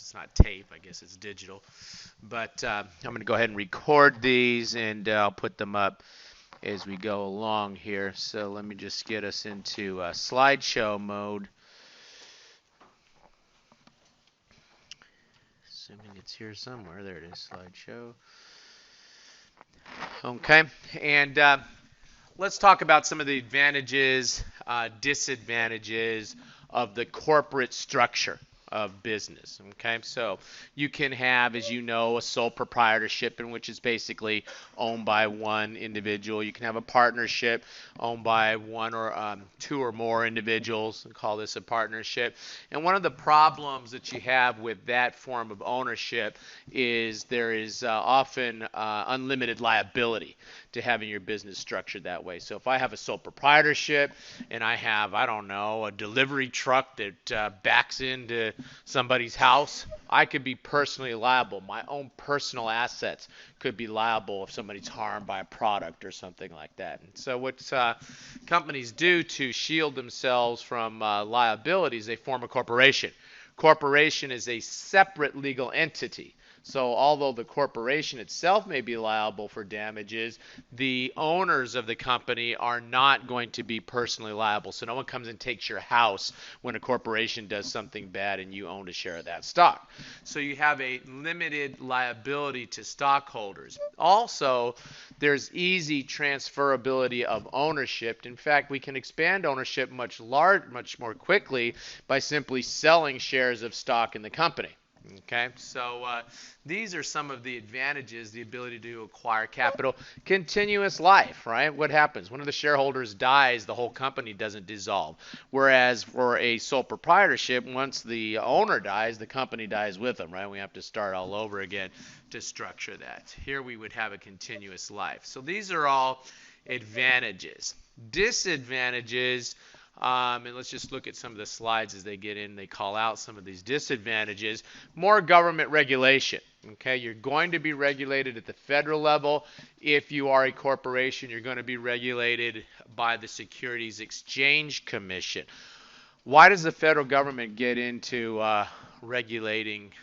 It's not tape. I guess it's digital. But I'm going to go ahead and record these, and I'll put them up as we go along here. So let me just get us into slideshow mode. Assuming it's here somewhere. There it is, slideshow. Okay, and let's talk about some of the advantages, disadvantages of the corporate structure of business. Okay, so you can have, as you know, a sole proprietorship, in which is basically owned by one individual. You can have a partnership owned by one or two or more individuals, and call this a partnership. And one of the problems that you have with that form of ownership is there is often unlimited liability to having your business structured that way. So if I have a sole proprietorship and I have, I don't know, a delivery truck that backs into somebody's house, I could be personally liable. My own personal assets could be liable if somebody's harmed by a product or something like that. And so what companies do to shield themselves from liabilities, they form a corporation. Corporation is a separate legal entity. So although the corporation itself may be liable for damages, the owners of the company are not going to be personally liable. So no one comes and takes your house when a corporation does something bad and you own a share of that stock. So you have a limited liability to stockholders. Also, there's easy transferability of ownership. In fact, we can expand ownership much more quickly by simply selling shares of stock in the company. Okay, so these are some of the advantages, the ability to acquire capital. Continuous life, right? What happens? One of the shareholders dies, the whole company doesn't dissolve. Whereas for a sole proprietorship, once the owner dies, the company dies with them, right? We have to start all over again to structure that. Here we would have a continuous life. So these are all advantages. Disadvantages. And let's just look at some of the slides as they get in. They call out some of these disadvantages. More government regulation. Okay, you're going to be regulated at the federal level. If you are a corporation, you're going to be regulated by the Securities Exchange Commission. Why does the federal government get into regulating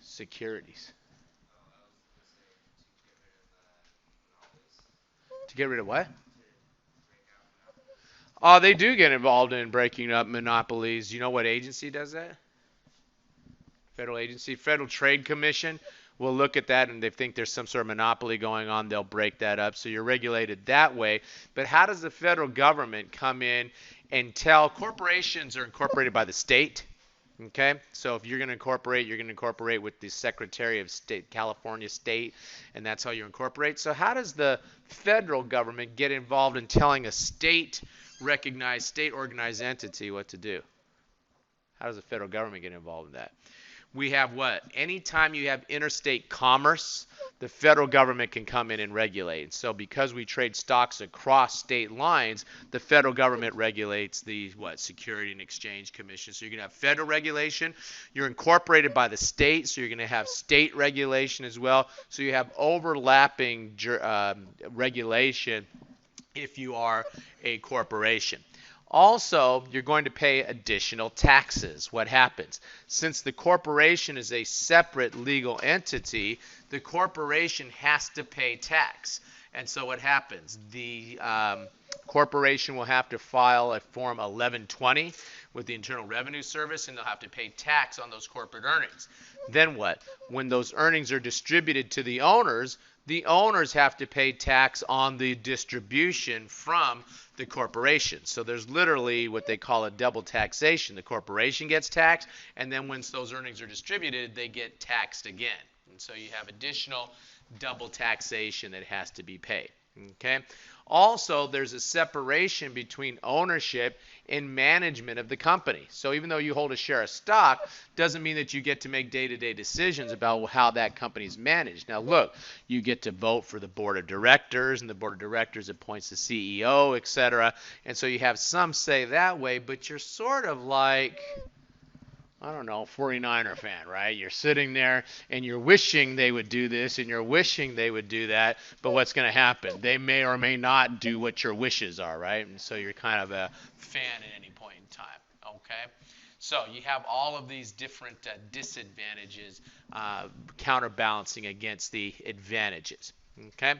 securities? To get rid of what? Oh, they do get involved in breaking up monopolies. You know what agency does that? Federal agency, Federal Trade Commission will look at that, and they think there's some sort of monopoly going on, they'll break that up. So you're regulated that way. But how does the federal government come in and tell corporations are incorporated by the state? Okay, so if you're going to incorporate with the Secretary of State, California State, and that's how you incorporate. So how does the federal government get involved in telling a state-recognized, state-organized entity what to do? How does the federal government get involved in that? We have what? Anytime you have interstate commerce, the federal government can come in and regulate. So because we trade stocks across state lines, the federal government regulates the Security and Exchange Commission. So you're going to have federal regulation. You're incorporated by the state, so you're going to have state regulation as well. So you have overlapping regulation if you are a corporation. Also, you're going to pay additional taxes. What happens? Since the corporation is a separate legal entity, the corporation has to pay tax. And so what happens? The corporation will have to file a Form 1120 with the Internal Revenue Service, and they'll have to pay tax on those corporate earnings. Then what? When those earnings are distributed to the owners have to pay tax on the distribution from the corporation. So there's literally what they call a double taxation. The corporation gets taxed, and then once those earnings are distributed, they get taxed again. And so you have additional double taxation that has to be paid. Okay. Also, there's a separation between ownership and management of the company. So even though you hold a share of stock, doesn't mean that you get to make day-to-day decisions about how that company is managed. Now look, you get to vote for the board of directors, and the board of directors appoints the CEO, etc. And so you have some say that way, but you're sort of like, I don't know, 49er fan, right? You're sitting there and you're wishing they would do this and you're wishing they would do that, but what's going to happen? They may or may not do what your wishes are, right? And so you're kind of a fan at any point in time, okay? So you have all of these different disadvantages counterbalancing against the advantages. Okay.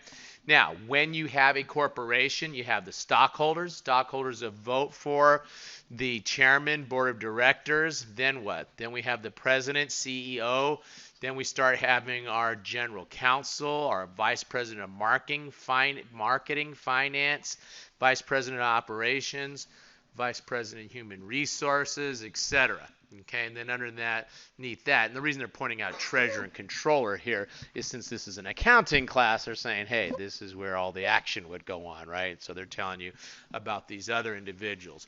Now, when you have a corporation, you have the stockholders. Stockholders vote for the chairman, board of directors. Then what? Then we have the president, CEO. Then we start having our general counsel, our vice president of marketing, finance, vice president of operations, vice president of human resources, etc. Okay, and then underneath that, and the reason they're pointing out treasurer and controller here is since this is an accounting class, they're saying, hey, this is where all the action would go on, right? So they're telling you about these other individuals.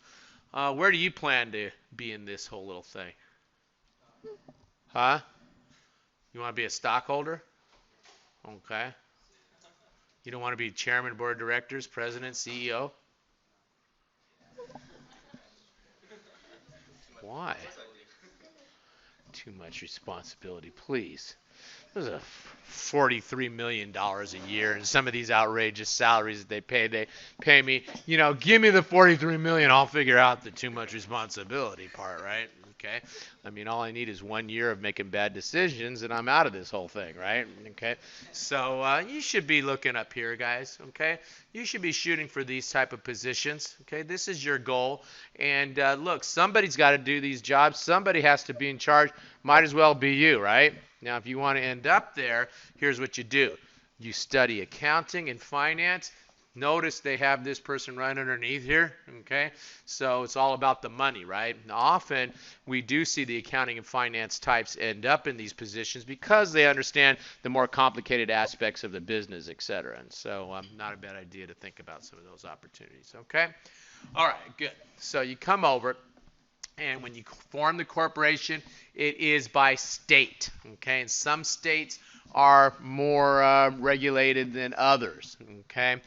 Where do you plan to be in this whole little thing? Huh? You want to be a stockholder? Okay. You don't want to be chairman, board of directors, president, CEO? Why? Too much responsibility, please. There's a $43 million a year, and some of these outrageous salaries that they pay me. Give me the $43 million, I'll figure out the too much responsibility part, right? Okay. I mean, all I need is 1 year of making bad decisions, and I'm out of this whole thing, right? Okay. So you should be looking up here, guys. Okay. You should be shooting for these type of positions. Okay. This is your goal, and look, somebody's got to do these jobs. Somebody has to be in charge. Might as well be you, right? Now, if you want to end up there, here's what you do. You study accounting and finance. Notice they have this person right underneath here, okay? So it's all about the money, right? Now, often we do see the accounting and finance types end up in these positions because they understand the more complicated aspects of the business, etc. And so not a bad idea to think about some of those opportunities, okay? All right, good. So you come over, and when you form the corporation, it is by state, okay? And some states are more regulated than others, okay?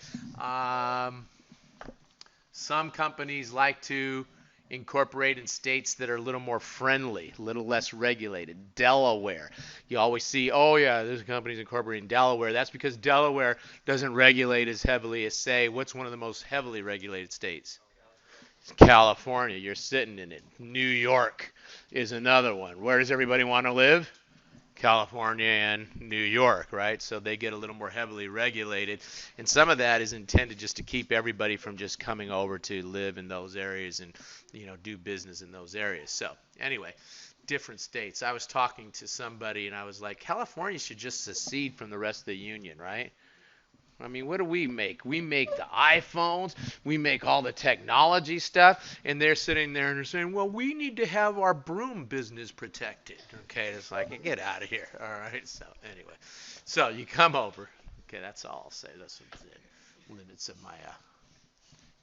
Some companies like to incorporate in states that are a little more friendly, a little less regulated. Delaware. You always see, oh yeah, this company's incorporated in Delaware. That's because Delaware doesn't regulate as heavily as, say, what's one of the most heavily regulated states? California. You're sitting in it. New York is another one. Where does everybody want to live? California and New York, right? So they get a little more heavily regulated. And some of that is intended just to keep everybody from just coming over to live in those areas and, do business in those areas. So anyway, different states. I was talking to somebody and I was like, California should just secede from the rest of the union, right? I mean, what do we make? We make the iPhones, we make all the technology stuff, and they're sitting there and they're saying, well, we need to have our broom business protected. Okay, it's like, get out of here. All right, so anyway. So you come over. Okay, that's all I'll say. That's the limits of my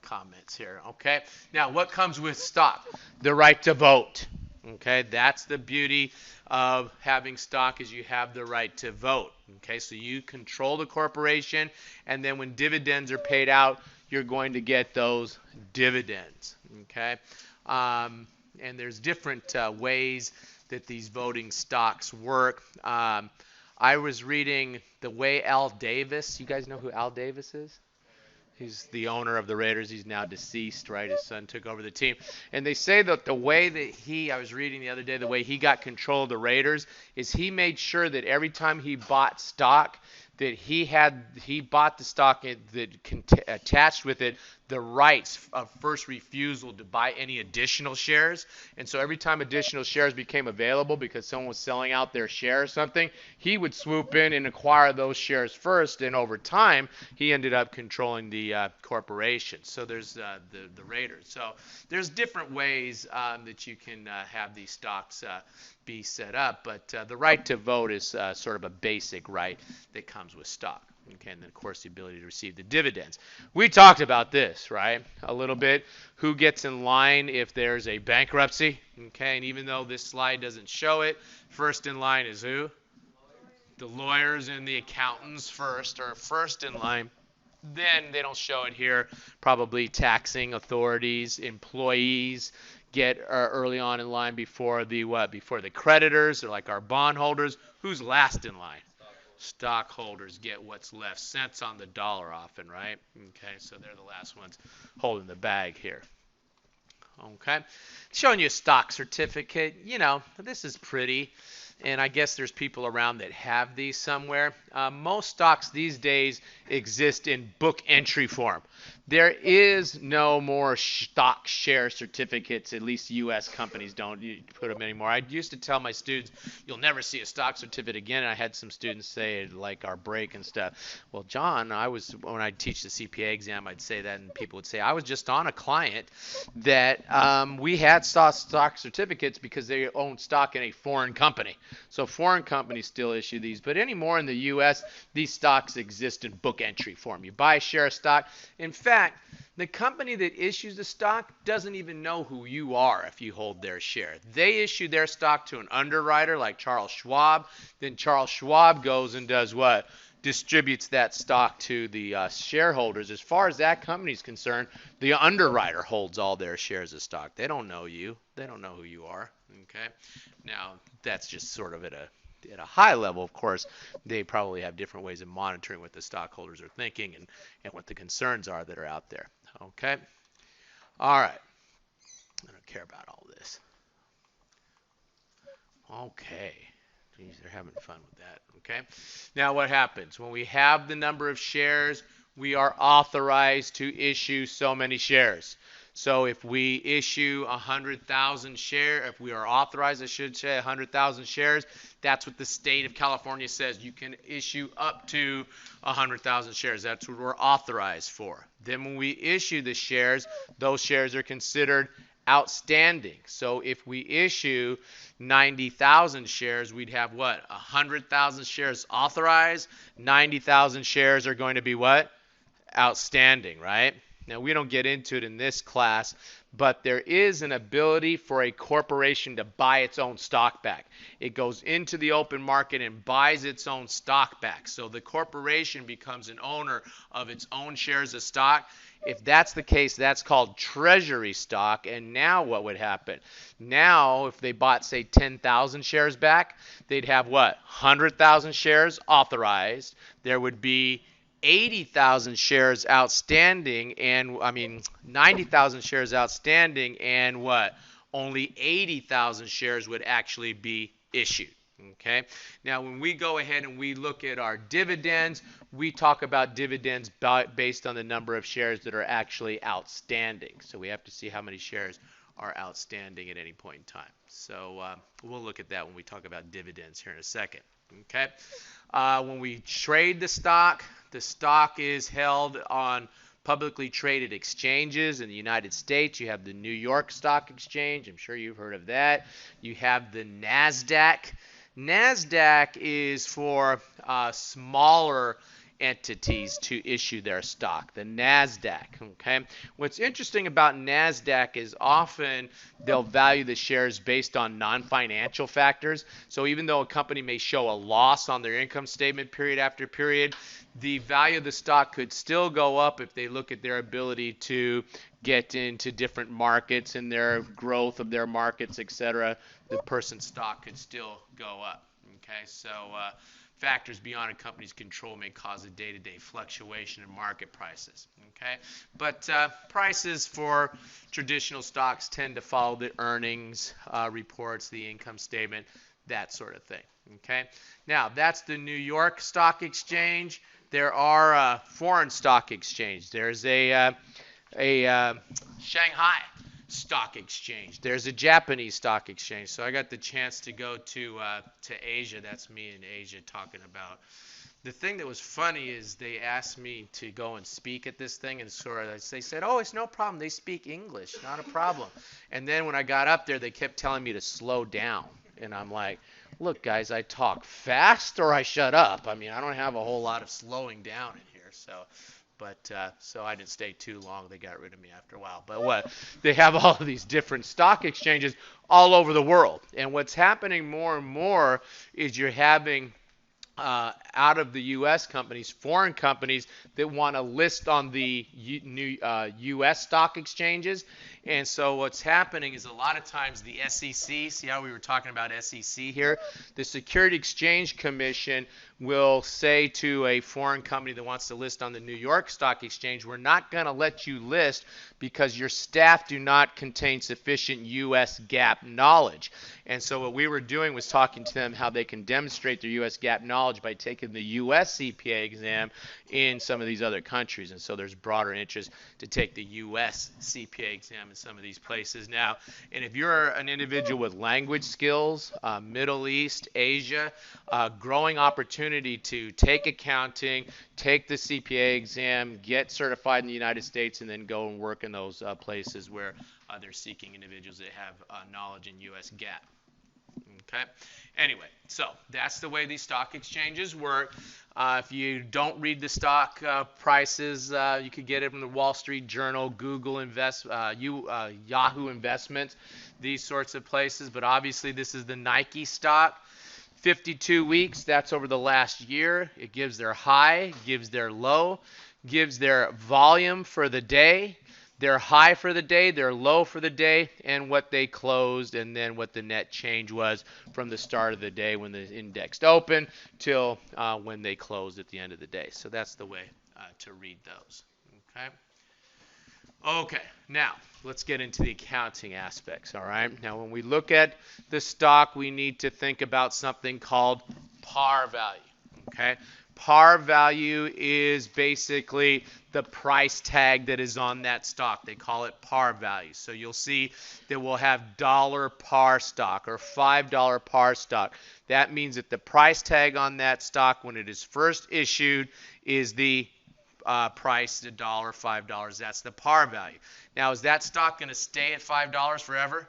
comments here. Okay, now what comes with stock? The right to vote. Okay, that's the beauty of having stock is you have the right to vote. Okay, so you control the corporation, and then when dividends are paid out, you're going to get those dividends. Okay, and there's different ways that these voting stocks work. I was reading the way Al Davis. You guys know who Al Davis is? He's the owner of the Raiders. He's now deceased, right? His son took over the team. And they say that the way that I was reading the other day, the way he got control of the Raiders is he made sure that every time he bought stock, that he bought the stock that attached with it the rights of first refusal to buy any additional shares. And so every time additional shares became available because someone was selling out their share or something, he would swoop in and acquire those shares first. And over time, he ended up controlling the corporation. So there's the Raiders. So there's different ways that you can have these stocks be set up. But the right to vote is sort of a basic right that comes with stock. Okay, and then, of course, the ability to receive the dividends. We talked about this, right, a little bit. Who gets in line if there's a bankruptcy? Okay, and even though this slide doesn't show it, first in line is who? The lawyers and the accountants first are first in line. Then they don't show it here. Probably taxing authorities, employees get early on in line before the what? Before the creditors, or like our bondholders. Who's last in line? Stockholders get what's left, cents on the dollar often, right? Okay, so they're the last ones holding the bag here. Okay, showing you a stock certificate. This is pretty, and I guess there's people around that have these somewhere. Most stocks these days exist in book entry form. There is no more stock share certificates. At least U.S. companies don't put them anymore. I used to tell my students, "You'll never see a stock certificate again." And I had some students say, like our break and stuff. Well, John, when I teach the CPA exam, I'd say that, and people would say, "I was just on a client that we had stock certificates because they own stock in a foreign company." So foreign companies still issue these, but anymore in the U.S., these stocks exist in book entry form. You buy a share of stock. In fact, the company that issues the stock doesn't even know who you are if you hold their share. They issue their stock to an underwriter like Charles Schwab. Then Charles Schwab goes and does what? Distributes that stock to the shareholders. As far as that company is concerned, the underwriter holds all their shares of stock. They don't know you. They don't know who you are. Okay. Now, that's just sort of at a high level. Of course, they probably have different ways of monitoring what the stockholders are thinking and what the concerns are that are out there. Okay. All right. I don't care about all this. Okay. Geez, they're having fun with that. Okay. Now, what happens when we have the number of shares? We are authorized to issue so many shares. So if we issue 100,000 shares, if we are authorized, I should say 100,000 shares, that's what the state of California says. You can issue up to 100,000 shares. That's what we're authorized for. Then when we issue the shares, those shares are considered outstanding. So if we issue 90,000 shares, we'd have what? 100,000 shares authorized. 90,000 shares are going to be what? Outstanding, right? Now, we don't get into it in this class, but there is an ability for a corporation to buy its own stock back. It goes into the open market and buys its own stock back. So the corporation becomes an owner of its own shares of stock. If that's the case, that's called treasury stock. And now what would happen? Now, if they bought, say, 10,000 shares back, they'd have what? 100,000 shares authorized. There would be 80,000 shares outstanding, and 90,000 shares outstanding, and what? Only 80,000 shares would actually be issued. Okay. Now, when we go ahead and we look at our dividends, we talk about dividends based on the number of shares that are actually outstanding. So we have to see how many shares are outstanding at any point in time. So we'll look at that when we talk about dividends here in a second. Okay. When we trade the stock is held on publicly traded exchanges in the United States. You have the New York Stock Exchange. I'm sure you've heard of that. You have the NASDAQ. NASDAQ is for smaller entities to issue their stock, the NASDAQ. Okay. What's interesting about NASDAQ is often they'll value the shares based on non-financial factors. So even though a company may show a loss on their income statement period after period, the value of the stock could still go up if they look at their ability to get into different markets and their growth of their markets, etc. The person's stock could still go up. Okay, so factors beyond a company's control may cause a day-to-day fluctuation in market prices. Okay, but prices for traditional stocks tend to follow the earnings reports, the income statement, that sort of thing. Okay, now that's the New York Stock Exchange. There are foreign stock exchange. There's a Shanghai Stock Exchange. There's a Japanese stock exchange. So I got the chance to go to Asia. That's me in Asia talking about. The thing that was funny is they asked me to go and speak at this thing, and they said, "Oh, it's no problem. They speak English, not a problem." And then when I got up there, they kept telling me to slow down, and I'm like, "Look, guys, I talk fast or I shut up. I don't have a whole lot of slowing down in here." So I didn't stay too long. They got rid of me after a while. But they have all of these different stock exchanges all over the world. And what's happening more and more is you're having out of the U.S. companies, foreign companies that want to list on the new U.S. stock exchanges. And so what's happening is a lot of times the SEC, see how we were talking about SEC here? The Security Exchange Commission will say to a foreign company that wants to list on the New York Stock Exchange, we're not going to let you list because your staff do not contain sufficient U.S. GAAP knowledge. And so what we were doing was talking to them how they can demonstrate their U.S. GAAP knowledge by taking the U.S. CPA exam in some of these other countries. And so there's broader interest to take the U.S. CPA exam in some of these places now. And if you're an individual with language skills, Middle East, Asia, growing opportunity to take accounting, take the CPA exam, get certified in the United States, and then go and work in those places where they're seeking individuals that have knowledge in U.S. GAAP. Okay. Anyway, so that's the way these stock exchanges work. If you don't read the stock prices, you could get it from the Wall Street Journal, Google Yahoo Investments, these sorts of places. But obviously, this is the Nike stock. 52 weeks, that's over the last year. It gives their high, gives their low, gives their volume for the day, their high for the day, their low for the day, and what they closed, and then what the net change was from the start of the day when the index opened till when they closed at the end of the day. So that's the way to read those. Okay. Okay, now let's get into the accounting aspects, all right? Now when we look at the stock, we need to think about something called par value, okay? Par value is basically the price tag that is on that stock. They call it par value. So you'll see that we'll have dollar par stock or $5 par stock. That means that the price tag on that stock when it is first issued is the price, $1, $5. That's the par value. Now, is that stock going to stay at $5 forever?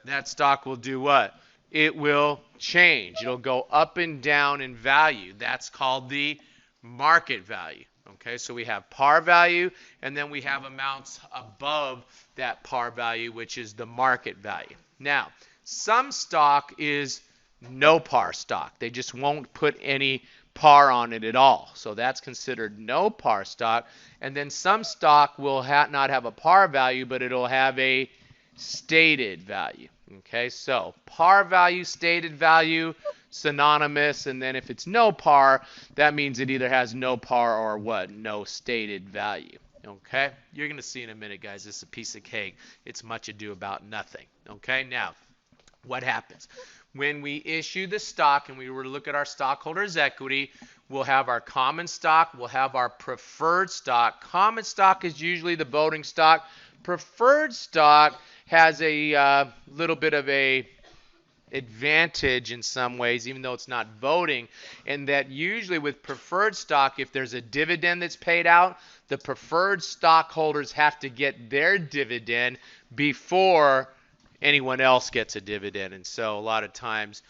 That stock will do what? It will change. It'll go up and down in value. That's called the market value. Okay, so we have par value, and then we have amounts above that par value, which is the market value. Now, some stock is no par stock. They just won't put any par on it at all. So that's considered no par stock. And then some stock will not have a par value, but it'll have a stated value. Okay, so par value, stated value, synonymous. And then if it's no par, that means it either has no par or what? No stated value. Okay, you're going to see in a minute, guys, this is a piece of cake. It's much ado about nothing. Okay, now what happens? When we issue the stock and we were to look at our stockholders' equity, we'll have our common stock, we'll have our preferred stock. Common stock is usually the voting stock. Preferred stock has a little bit of a advantage in some ways, even though it's not voting, and that usually with preferred stock, if there's a dividend that's paid out, the preferred stockholders have to get their dividend before anyone else gets a dividend. And so a lot of times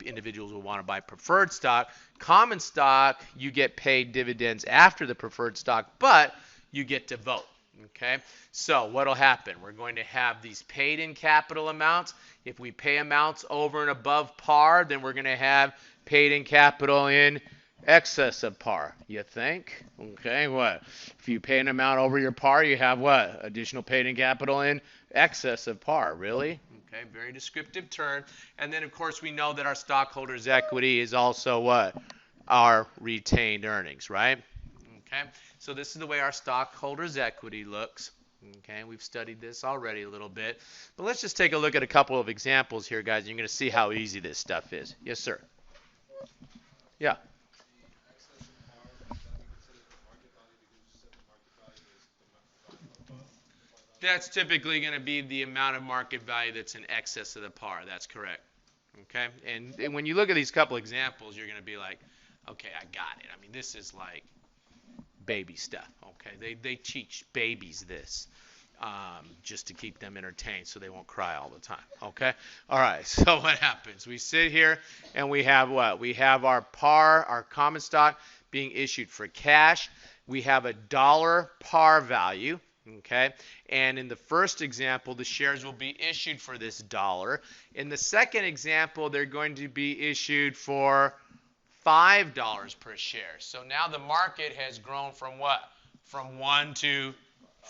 individuals will want to buy preferred stock. Common stock, you get paid dividends after the preferred stock, but you get to vote. Okay, so what will happen? We're going to have these paid in capital amounts. If we pay amounts over and above par, then we're going to have paid in capital in excess of par, you think? Okay, what? If you pay an amount over your par, you have what? Additional paid in capital in excess of par, really? Okay, very descriptive term. And then, of course, we know that our stockholders' equity is also what? Our retained earnings, right? Okay, so this is the way our stockholders' equity looks. Okay, we've studied this already a little bit. But let's just take a look at a couple of examples here, guys. You're going to see how easy this stuff is. Yes, sir. Yeah. That's typically going to be the amount of market value that's in excess of the par. That's correct. Okay, and when you look at these couple examples, you're going to be like, okay, I got it. I mean, this is like baby stuff. Okay, they teach babies this just to keep them entertained so they won't cry all the time. Okay, all right. So what happens? We sit here and we have what? We have our par, our common stock being issued for cash. We have a dollar par value. Okay, and in the first example, the shares will be issued for this dollar. In the second example, they're going to be issued for $5 per share. So now the market has grown from what? From 1 to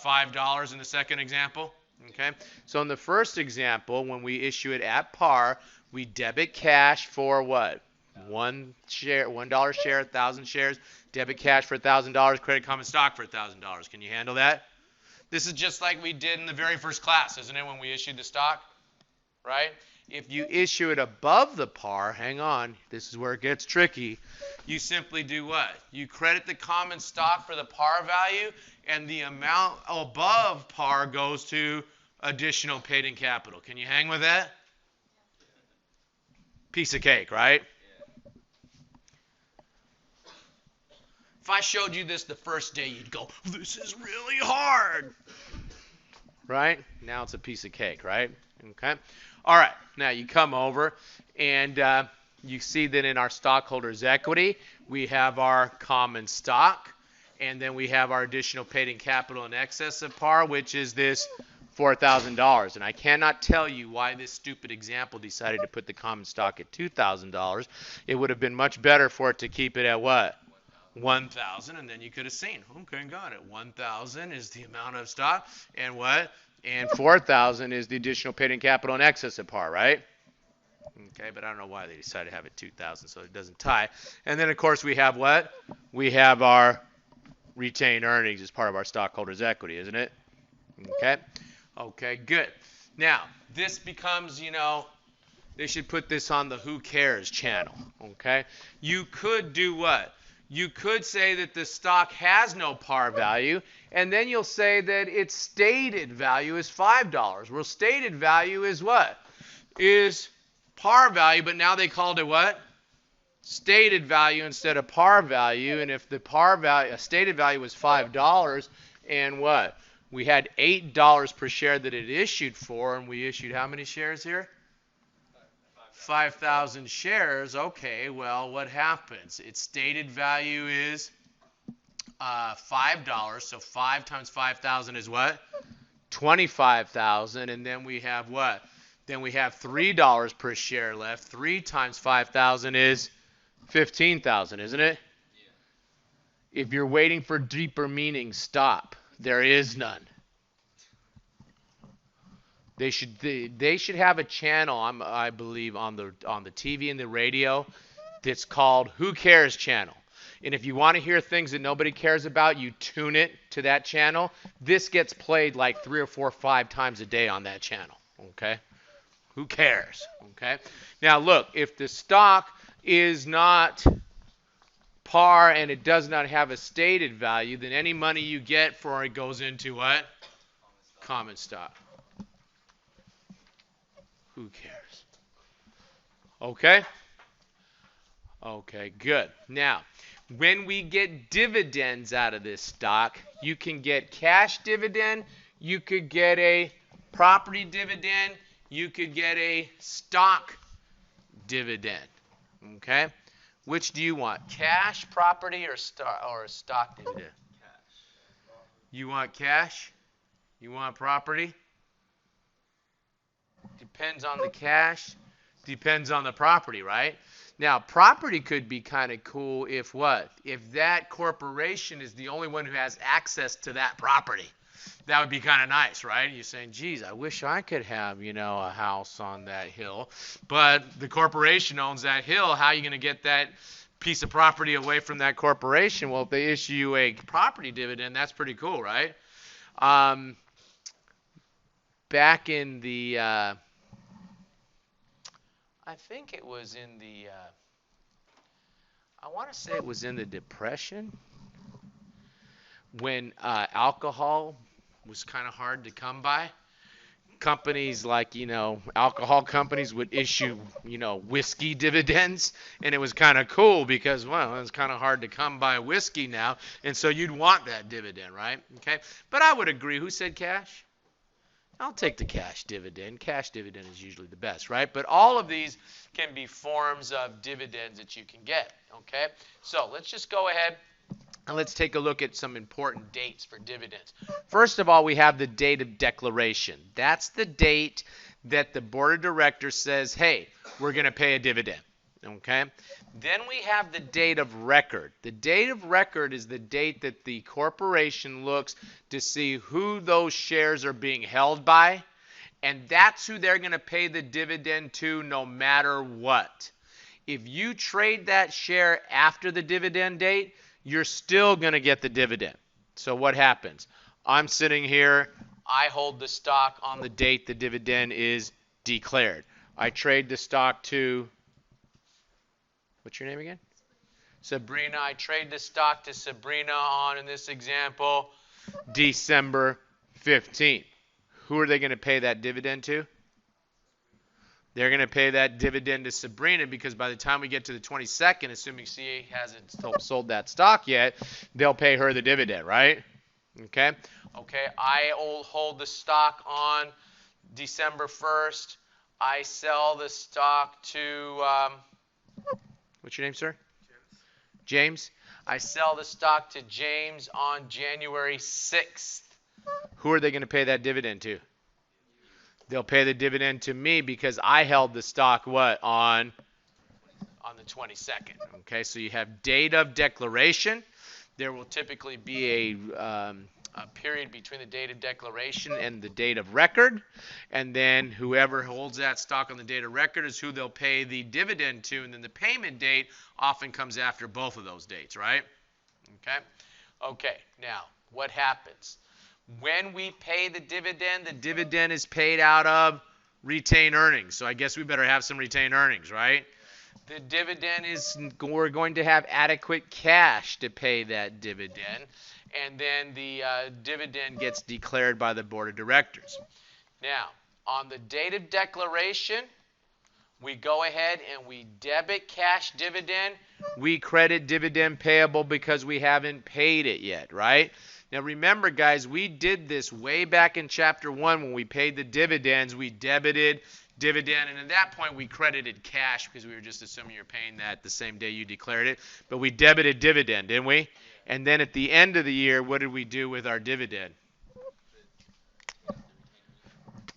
$5 in the second example. Okay. So in the first example, when we issue it at par, we debit cash for what? One share, $1 share, 1,000 shares. Debit cash for $1,000. Credit common stock for $1,000. Can you handle that? This is just like we did in the very first class, isn't it, when we issued the stock? Right? If you issue it above the par, hang on, this is where it gets tricky. You simply do what? You credit the common stock for the par value, and the amount above par goes to additional paid-in capital. Can you hang with that? Piece of cake, right? If I showed you this the first day, you'd go, this is really hard. Right? Now it's a piece of cake, right? Okay. All right. Now you come over and you see that in our stockholders' equity, we have our common stock, and then we have our additional paid-in capital in excess of par, which is this $4,000. And I cannot tell you why this stupid example decided to put the common stock at $2,000. It would have been much better for it to keep it at what? 1,000, and then you could have seen, okay, got it. 1,000 is the amount of stock, and what? And 4,000 is the additional paid-in capital in excess of par, right? Okay, but I don't know why they decided to have it 2,000, so it doesn't tie. And then, of course, we have what? We have our retained earnings as part of our stockholders' equity, isn't it? Okay. Okay, good. Now, this becomes, they should put this on the Who Cares channel, okay? You could do what? You could say that the stock has no par value, and then you'll say that its stated value is $5. Well, stated value is what? Is par value, but now they called it what? Stated value instead of par value. And if the par value, stated value was $5, and what? We had $8 per share that it issued for, and we issued how many shares here? 5,000 shares. Okay, well, what happens? Its stated value is $5. So 5 times 5,000 is what? 25,000. And then we have what? Then we have $3 per share left. 3 times 5,000 is 15,000, isn't it? Yeah. If you're waiting for deeper meaning, stop. There is none. They should have a channel, I believe, on the TV and the radio that's called Who Cares Channel. And if you want to hear things that nobody cares about, you tune it to that channel. This gets played like 3 or 4 or 5 times a day on that channel. Okay? Who cares? Okay? Now look, if the stock is not par and it does not have a stated value, then any money you get for it goes into what? Common stock. Who cares? Okay? Okay, good. Now, when we get dividends out of this stock, you can get cash dividend, you could get a property dividend, you could get a stock dividend. Okay? Which do you want? Cash, property, or a stock dividend? Cash. You want cash? You want property? Depends on the cash, depends on the property, right? Now, property could be kind of cool if what? If that corporation is the only one who has access to that property. That would be kind of nice, right? You're saying, geez, I wish I could have, a house on that hill. But the corporation owns that hill. How are you going to get that piece of property away from that corporation? Well, if they issue you a property dividend, that's pretty cool, right? Back in the, I think it was in the, I want to say it was in the Depression, when alcohol was kind of hard to come by. Companies like, alcohol companies would issue, whiskey dividends, and it was kind of cool because, well, it's kind of hard to come by whiskey now, and so you'd want that dividend, right? Okay, but I would agree. Who said cash? I'll take the cash dividend. Cash dividend is usually the best, right? But all of these can be forms of dividends that you can get, okay? So let's just go ahead and let's take a look at some important dates for dividends. First of all, we have the date of declaration. That's the date that the board of directors says, hey, we're going to pay a dividend. Okay? Then we have the date of record. The date of record is the date that the corporation looks to see who those shares are being held by, and that's who they're going to pay the dividend to no matter what. If you trade that share after the dividend date, you're still going to get the dividend. So what happens? I'm sitting here. I hold the stock on the date the dividend is declared. I trade the stock to, what's your name again? Sabrina. I trade the stock to Sabrina on, in this example, December 15th. Who are they going to pay that dividend to? They're going to pay that dividend to Sabrina, because by the time we get to the 22nd, assuming CA hasn't sold that stock yet, they'll pay her the dividend, right? Okay? Okay, I hold the stock on December 1st. I sell the stock to, what's your name, sir? James. I sell the stock to James on January 6th. Who are they going to pay that dividend to? They'll pay the dividend to me because I held the stock what? On the 22nd. Okay, so you have date of declaration. There will typically be a period between the date of declaration and the date of record. And then whoever holds that stock on the date of record is who they'll pay the dividend to. And then the payment date often comes after both of those dates, right? Okay? Okay, now, what happens? When we pay the dividend is paid out of retained earnings. So I guess we better have some retained earnings, right? The dividend is, we're going to have adequate cash to pay that dividend. And then the dividend gets declared by the board of directors. Now, on the date of declaration, we go ahead and we debit cash dividend. We credit dividend payable because we haven't paid it yet, right? Now remember, guys, we did this way back in Chapter 1 when we paid the dividends. We debited dividend, and at that point we credited cash because we were just assuming you're paying that the same day you declared it. But we debited dividend, didn't we? And then at the end of the year, what did we do with our dividend?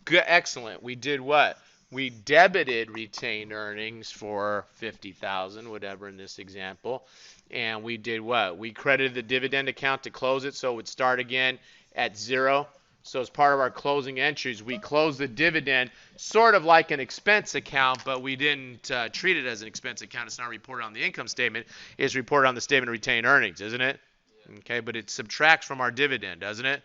Good, excellent. We did what? We debited retained earnings for $50,000, whatever in this example. And we did what? We credited the dividend account to close it so it would start again at 0. So as part of our closing entries, we closed the dividend sort of like an expense account, but we didn't treat it as an expense account. It's not reported on the income statement. It's reported on the statement of retained earnings, isn't it? Yeah. Okay, but it subtracts from our dividend, doesn't it?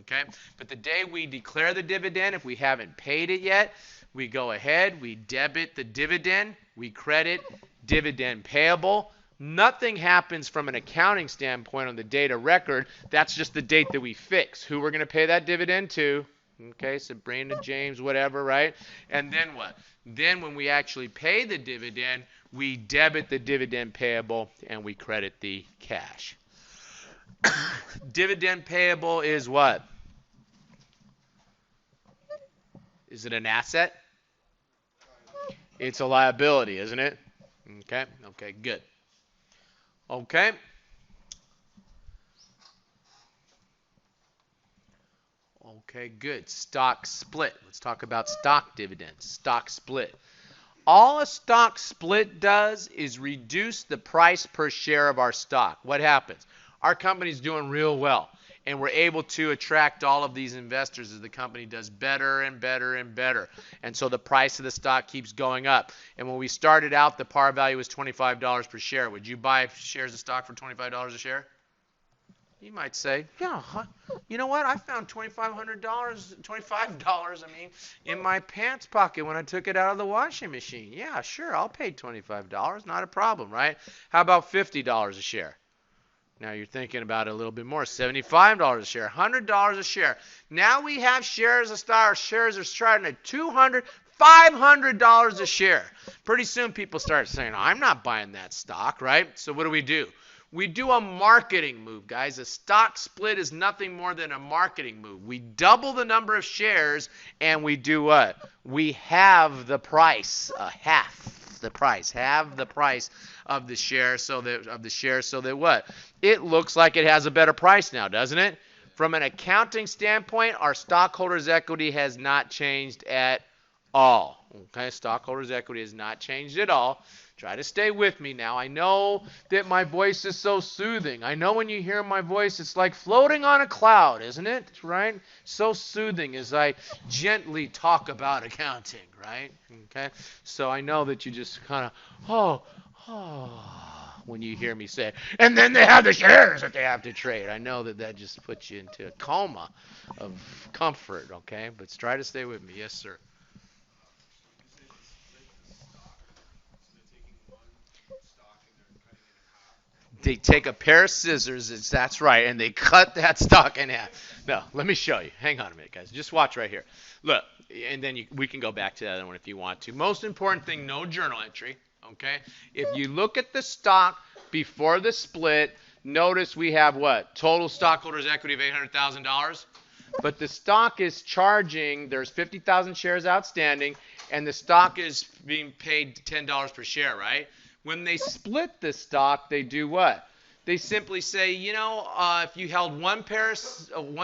Okay, but the day we declare the dividend, if we haven't paid it yet, we go ahead, we debit the dividend, we credit dividend payable. Nothing happens from an accounting standpoint on the date of record. That's just the date that we fix. Who we're going to pay that dividend to. Okay, Sabrina, James, whatever, right? And then what? Then when we actually pay the dividend, we debit the dividend payable and we credit the cash. Dividend payable is what? Is it an asset? It's a liability, isn't it? Okay, okay, good. Okay. Okay, good. Stock split. Let's talk about stock dividends. Stock split. All a stock split does is reduce the price per share of our stock. What happens? Our company's doing real well, and we're able to attract all of these investors as the company does better and better and better. And so the price of the stock keeps going up. And when we started out, the par value was $25 per share. Would you buy shares of stock for $25 a share? You might say, yeah, you know what? I found $25 in my pants pocket when I took it out of the washing machine. Yeah, sure, I'll pay $25. Not a problem, right? How about $50 a share? Now you're thinking about it a little bit more. $75 a share, $100 a share. Now we have shares of stock. Shares are starting at $200, $500 a share. Pretty soon people start saying, I'm not buying that stock, right? So what do? We do a marketing move, guys. A stock split is nothing more than a marketing move. We double the number of shares, and we do what? We halve the price, half the price of the share, so that what? It looks like it has a better price now, doesn't it? From an accounting standpoint, our stockholders' equity has not changed at All. Okay, stockholders' equity has not changed at all. Try to stay with me now. I know that my voice is so soothing. I know when you hear my voice, it's like floating on a cloud, isn't it? Right? So soothing as I gently talk about accounting, right? Okay, so I know that you just kind of, when you hear me say, and then they have the shares that they have to trade. I know that that just puts you into a coma of comfort, okay? But try to stay with me. Yes, sir. They take a pair of scissors, that's right, and they cut that stock in half. No, let me show you. Hang on a minute, guys. Just watch right here. Look, and then we can go back to that other one if you want to. Most important thing, no journal entry. Okay? If you look at the stock before the split, notice we have what? Total stockholders' equity of $800,000. But the stock is charging, there's 50,000 shares outstanding, and the stock is being paid $10 per share, right? When they split the stock, they do what? They simply say, if you held one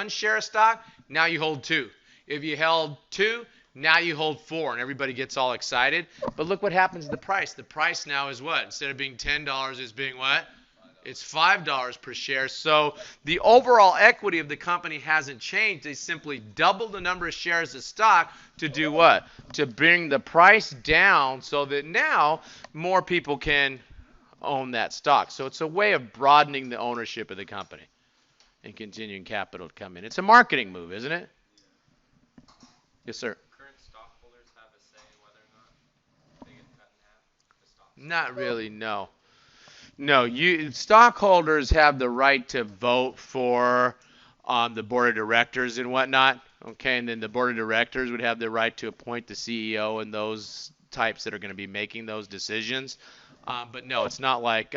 share of stock, now you hold two. If you held two, now you hold four, and everybody gets all excited. But look what happens to the price. The price now is what? Instead of being $10, it's being what? It's $5 per share. So the overall equity of the company hasn't changed. They simply doubled the number of shares of stock to do what? To bring the price down so that now more people can own that stock. So it's a way of broadening the ownership of the company and continuing capital to come in. It's a marketing move, isn't it? Yes, sir. Current stockholders have a say whether or not they get cut in half? The stock Not really, no. No, stockholders have the right to vote for the board of directors and whatnot. Okay, and then the board of directors would have the right to appoint the CEO and those types that are going to be making those decisions. But no, it's not like,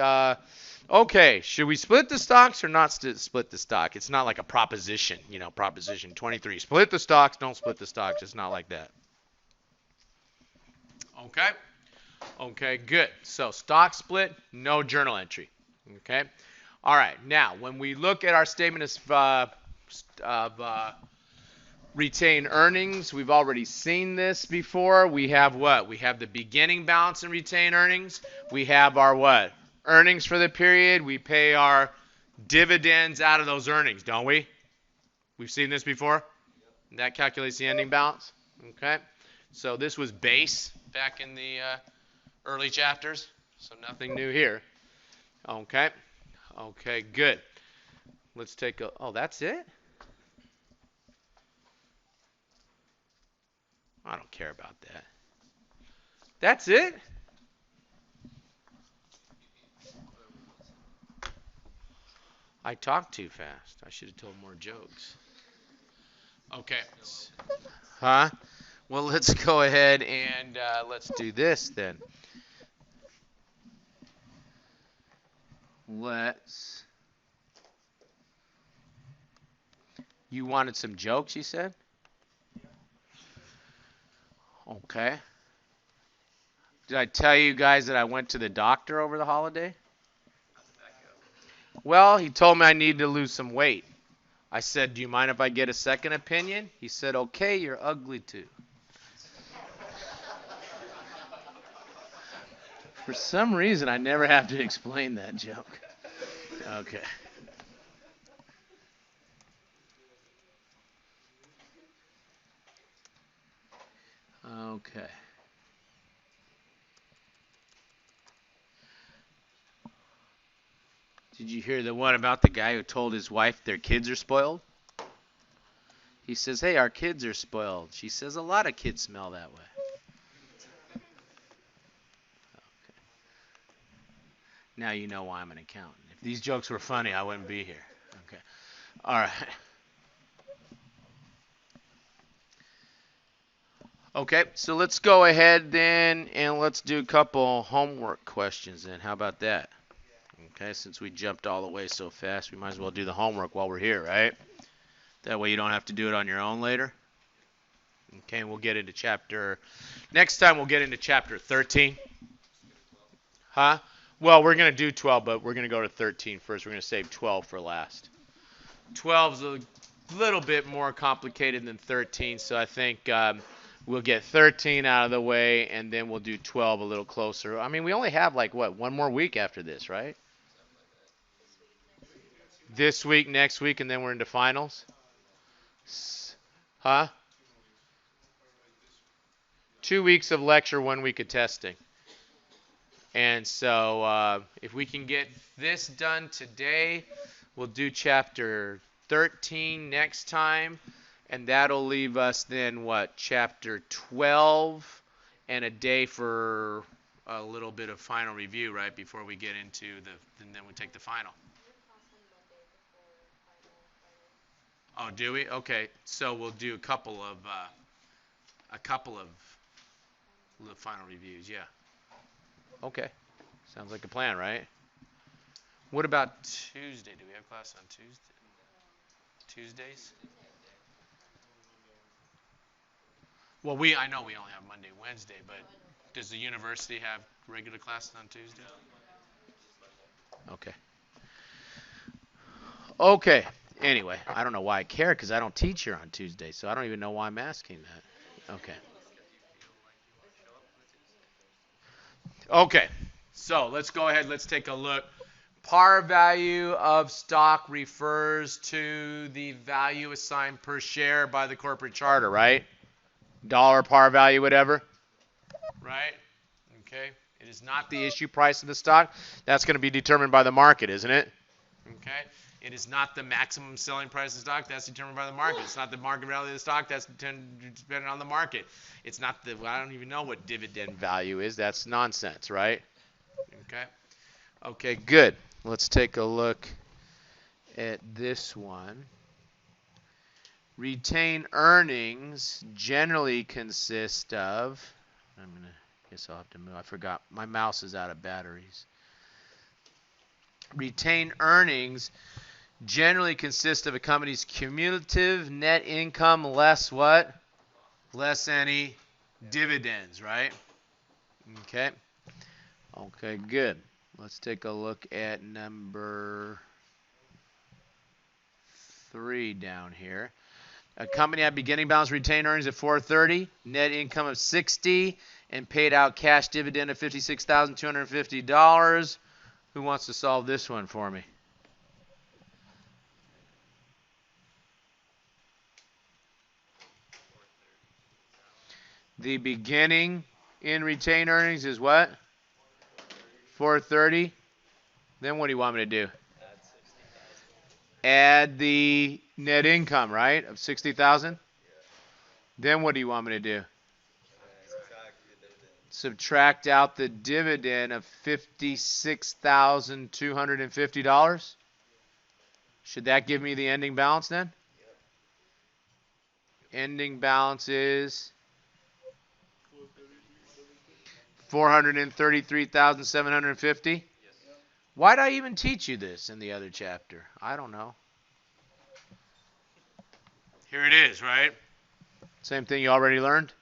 okay, should we split the stocks or not split the stock? It's not like a proposition, Proposition 23. Split the stocks, don't split the stocks. It's not like that. Okay. Okay, good. So stock split, no journal entry. Okay. All right. Now, when we look at our statement of retained earnings, we've already seen this before. We have what? We have the beginning balance and retained earnings. We have our what? Earnings for the period. We pay our dividends out of those earnings, don't we? We've seen this before. That calculates the ending balance. Okay. So this was base back in the early chapters, so nothing new here. Okay. Okay, good. Let's take a, oh, that's it? I don't care about that. That's it? I talked too fast. I should have told more jokes. Okay. Huh? Well, let's go ahead and let's do this then. You wanted some jokes, you said? Okay. Did I tell you guys that I went to the doctor over the holiday? Well, he told me I needed to lose some weight. I said, do you mind if I get a second opinion? He said, okay, you're ugly too. For some reason, I never have to explain that joke. Okay. Okay. Did you hear the one about the guy who told his wife their kids are spoiled? He says, hey, our kids are spoiled. She says, a lot of kids smell that way. Okay. Now you know why I'm an accountant. If these jokes were funny, I wouldn't be here. Okay. All right. Okay, so let's go ahead then and let's do a couple homework questions then. How about that? Okay, since we jumped all the way so fast, we might as well do the homework while we're here, right? That way you don't have to do it on your own later. Okay, we'll get into next time we'll get into chapter 13. Huh? Well, we're going to do 12, but we're going to go to 13 first. We're going to save 12 for last. 12 is a little bit more complicated than 13, so I think We'll get 13 out of the way, and then we'll do 12 a little closer. I mean, we only have like what, one more week after this, right? This week, next week, and then we're into finals. Huh? 2 weeks of lecture, 1 week of testing. And so if we can get this done today, we'll do chapter 13 next time. And that'll leave us then, what, chapter 12 and a day for a little bit of final review, right, before we get into and then we take the final. Oh, do we? Okay, so we'll do a couple of final reviews, yeah. Okay, sounds like a plan, right? What about Tuesday? Do we have class on Tuesdays? Well, I know we only have Monday, Wednesday, but does the university have regular classes on Tuesday? Okay. Okay. Anyway, I don't know why I care because I don't teach here on Tuesday, so I don't even know why I'm asking that. Okay. Okay. So let's go ahead. Let's take a look. Par value of stock refers to the value assigned per share by the corporate charter, right? Dollar par value, whatever. Right? Okay. It is not the issue price of the stock. That's going to be determined by the market, isn't it? Okay. It is not the maximum selling price of the stock. That's determined by the market. It's not the market value of the stock. That's dependent on the market. It's not I don't even know what dividend value is. That's nonsense, right? Okay. Okay, good. Let's take a look at this one. Retained earnings generally consist of, guess I'll have to move. I forgot. My mouse is out of batteries. Retained earnings generally consist of a company's cumulative net income less what? Less any dividends, right? Okay. Okay, good. Let's take a look at number 3 down here. A company had beginning balance retained earnings of $430, net income of $60, and paid out cash dividend of $56,250. Who wants to solve this one for me? The beginning in retained earnings is what? 430. Then what do you want me to do? Add the net income, right, of 60,000. Then what do you want me to do? Subtract out the dividend of $56,250. Should that give me the ending balance then? Ending balance is 433,750. Why'd I even teach you this in the other chapter? I don't know. Here it is, right? Same thing you already learned?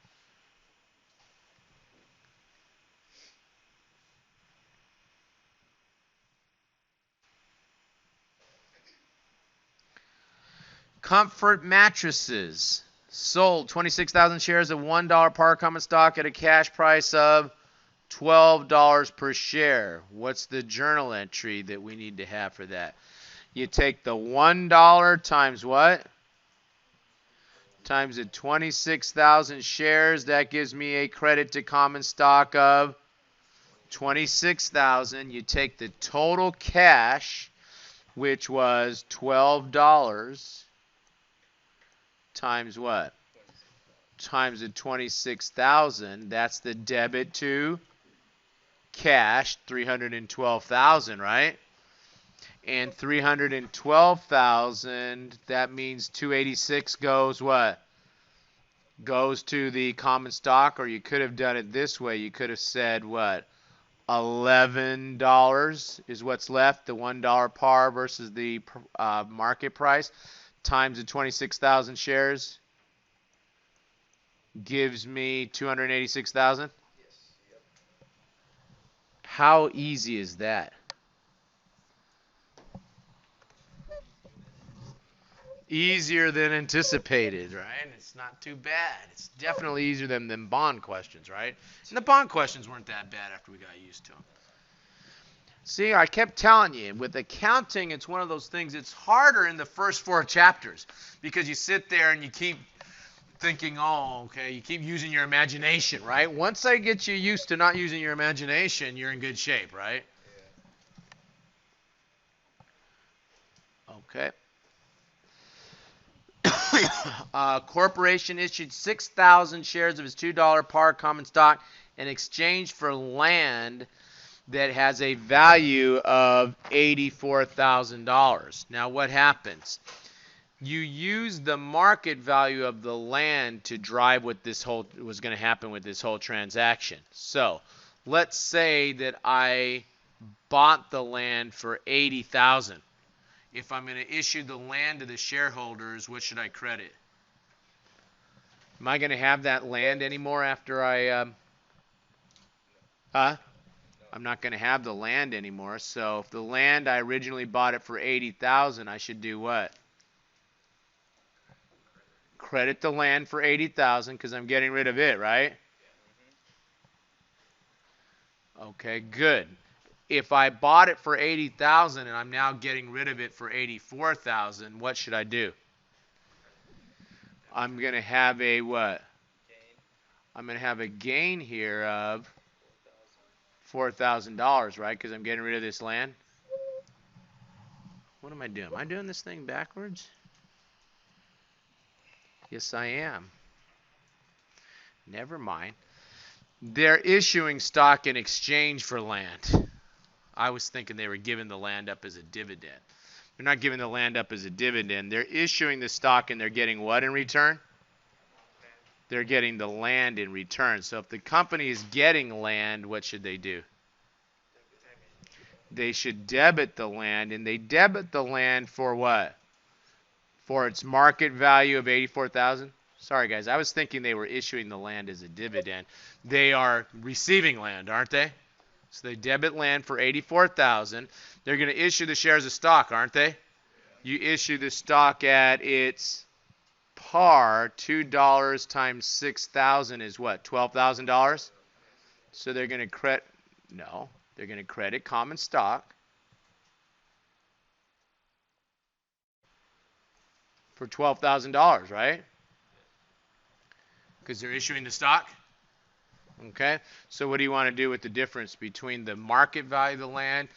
Comfort Mattresses sold 26,000 shares of $1 par common stock at a cash price of $12 per share. What's the journal entry that we need to have for that? You take the $1 times what? Times the 26,000 shares. That gives me a credit to common stock of 26,000. You take the total cash, which was $12, times what? Times the 26,000. That's the debit to cash, 312,000, right? And 312,000, that means 286 goes what? Goes to the common stock, or you could have done it this way. You could have said what? $11 is what's left, the $1 par versus the market price, times the 26,000 shares gives me 286,000. How easy is that? Easier than anticipated, right? It's not too bad. It's definitely easier than bond questions, right? And the bond questions weren't that bad after we got used to them. See, I kept telling you, with accounting, it's one of those things, it's harder in the first 4 chapters because you sit there and you keep thinking, oh, okay, you keep using your imagination, right? Once I get you used to not using your imagination, you're in good shape, right? Okay. Corporation issued 6,000 shares of its $2 par common stock in exchange for land that has a value of $84,000. Now, what happens? You use the market value of the land to drive what this whole was going to happen with this whole transaction. So, let's say that I bought the land for $80,000. If I'm going to issue the land to the shareholders, what should I credit? Am I going to have that land anymore after huh? I'm not going to have the land anymore. So if the land I originally bought it for 80,000, I should do what? Credit the land for 80,000 because I'm getting rid of it, right? Okay, good. If I bought it for 80,000 and I'm now getting rid of it for 84,000, what should I do? I'm going to have a what? I'm going to have a gain here of $4,000, right? Because I'm getting rid of this land. What am I doing? Am I doing this thing backwards? Yes, I am. Never mind. They're issuing stock in exchange for land. I was thinking they were giving the land up as a dividend. They're not giving the land up as a dividend. They're issuing the stock and they're getting what in return? They're getting the land in return. So if the company is getting land, what should they do? They should debit the land, and they debit the land for what? For its market value of 84,000. Sorry guys, I was thinking they were issuing the land as a dividend. They are receiving land, aren't they? So they debit land for 84,000. They're going to issue the shares of stock, aren't they? You issue the stock at its par. $2 times 6,000 is what? $12,000. So they're going to credit. No, they're going to credit common stock for $12,000, right? Because they're issuing the stock. Okay, so what do you want to do with the difference between the market value of the land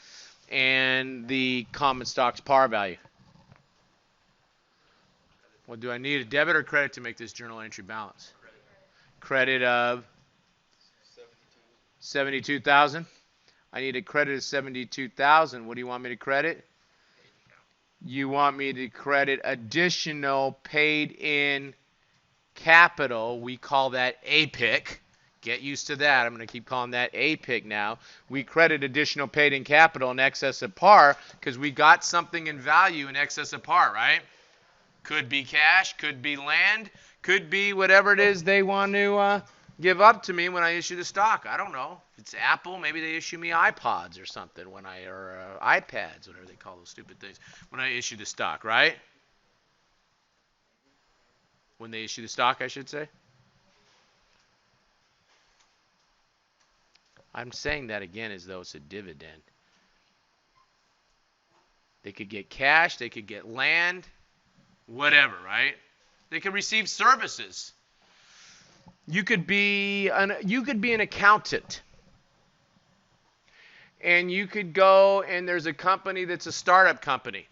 and the common stock's par value? Well, do I need a debit or credit to make this journal entry balance? Credit of 72,000. I need a credit of 72,000. What do you want me to credit? You want me to credit additional paid in capital. We call that APIC. Get used to that. I'm going to keep calling that APIC now. We credit additional paid in capital in excess of par because we got something in value in excess of par, right? Could be cash, could be land, could be whatever it is they want to give up to me when I issue the stock. I don't know. If it's Apple, maybe they issue me iPods or something or iPads, whatever they call those stupid things, when I issue the stock, right? When they issue the stock, I should say. I'm saying that again as though it's a dividend. They could get cash, they could get land, whatever, right? They could receive services. You could be an accountant. And you could go and there's a company that's a startup company.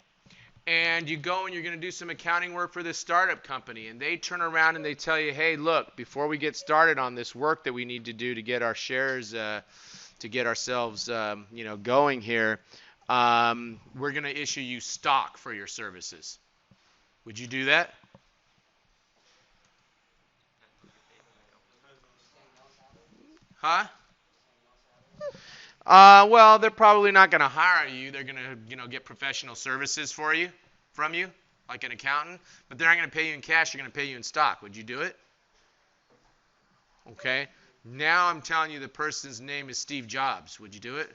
And you go and you're going to do some accounting work for this startup company, and they turn around and they tell you, hey, look, before we get started on this work that we need to do to get our shares, to get ourselves, going here, we're going to issue you stock for your services. Would you do that? Huh? Well, they're probably not going to hire you. They're going to, get professional services from you, like an accountant. But they're not going to pay you in cash. They're going to pay you in stock. Would you do it? Okay. Now I'm telling you the person's name is Steve Jobs. Would you do it?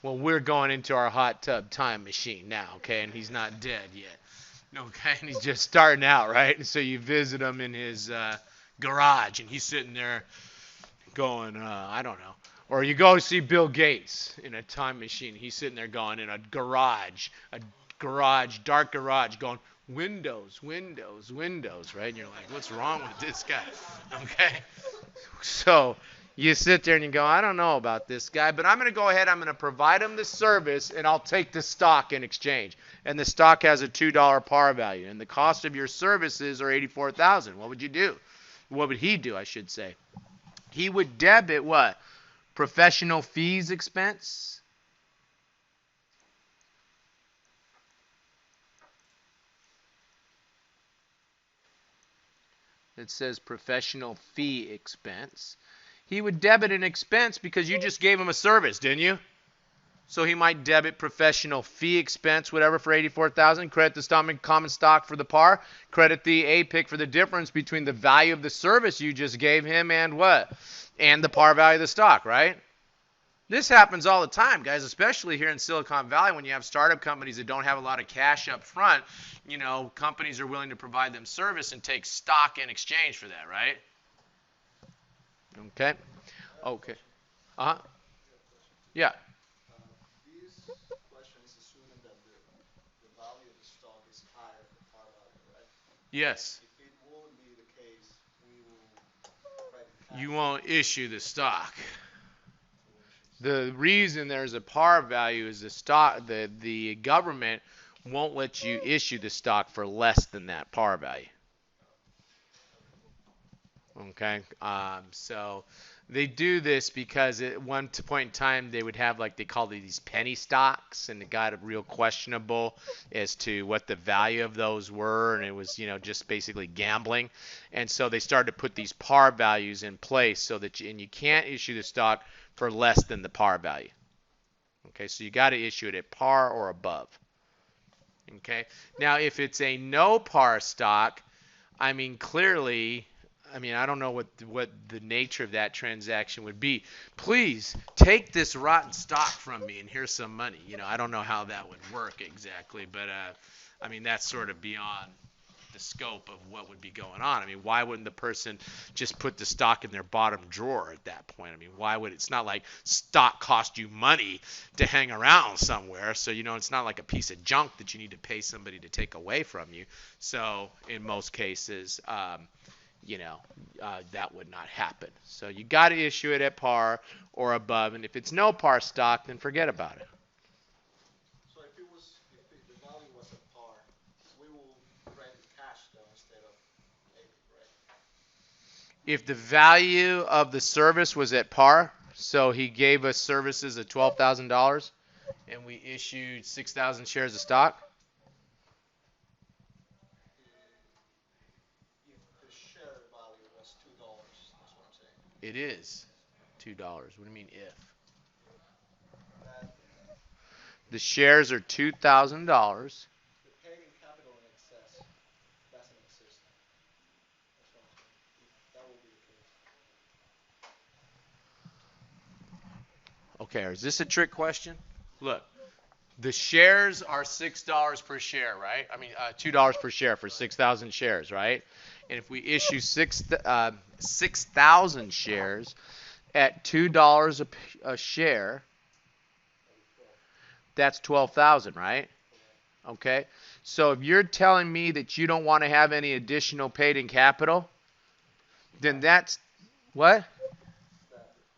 Well, we're going into our hot tub time machine now, okay? And he's not dead yet. Okay, and he's just starting out, right? And so you visit him in his garage, and he's sitting there going, I don't know. Or you go see Bill Gates in a time machine. He's sitting there going in a garage, dark garage, going, Windows, Windows, Windows, right? And you're like, what's wrong with this guy? Okay? So you sit there and you go, I don't know about this guy, but I'm going to go ahead, I'm going to provide him the service, and I'll take the stock in exchange. And the stock has a $2 par value, and the cost of your services are $84,000. What would you do? What would he do, I should say? He would debit what? Professional fees expense. It says professional fee expense. He would debit an expense because you just gave him a service, didn't you? So he might debit professional fee expense, whatever, for $84,000. Credit the common stock for the par. Credit the APIC for the difference between the value of the service you just gave him and what? And the par value of the stock, right? This happens all the time, guys, especially here in Silicon Valley when you have startup companies that don't have a lot of cash up front. You know, companies are willing to provide them service and take stock in exchange for that, right? Okay. Okay. Uh-huh. Yeah. This question is assuming that the value of the stock is higher than the par value, right? Yes. If it won't be the case, we will credit cash You won't issue the stock. to issue stock. The reason there's a par value is the government won't let you issue the stock for less than that par value. Okay, so they do this because at one point in time they would have, like, they called these penny stocks, and it got real questionable as to what the value of those were, and it was, just basically gambling. And so they started to put these par values in place so that you can't issue the stock for less than the par value. Okay, so you got to issue it at par or above. Okay, now if it's a no par stock, clearly, I don't know what the nature of that transaction would be. Please take this rotten stock from me and here's some money. I don't know how that would work exactly, but that's sort of beyond the scope of what would be going on. Why wouldn't the person just put the stock in their bottom drawer at that point? Why would it's not like stock cost you money to hang around somewhere, so it's not like a piece of junk that you need to pay somebody to take away from you. So in most cases, that would not happen. So you got to issue it at par or above, and if it's no par stock, then forget about it. So if the value was at par, we will credit cash though instead of APIC, right? If the value of the service was at par, so he gave us services at $12,000, and we issued 6,000 shares of stock. If the share value was $2, that's what I'm saying. It is $2. What do you mean if? That The shares are $2,000. the paid-in capital in excess doesn't exist. That's what I'm saying. If that will be the case. Okay, is this a trick question? Look, the shares are $6 per share, right? $2 per share for 6,000 shares, right? And if we issue 6,000 shares at $2 a share, that's 12,000, right? Okay. So if you're telling me that you don't want to have any additional paid-in capital, then that's what?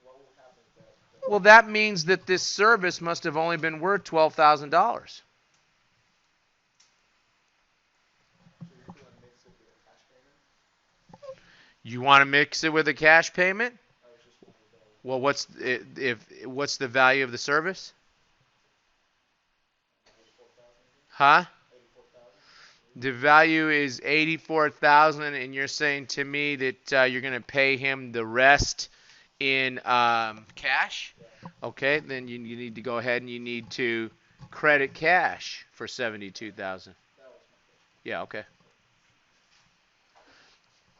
What will happen if that? Well, that means that this service must have only been worth $12,000. So you're going to mix it with a cash payment? You want to mix it with a cash payment? I was just wondering if Well, what's the value of the service? 84,000. Huh? 84,000. The value is 84,000, and you're saying to me that you're going to pay him the rest in cash? Yeah. Okay, then you need to go ahead and you need to credit cash for 72,000. That was my question. Yeah, okay.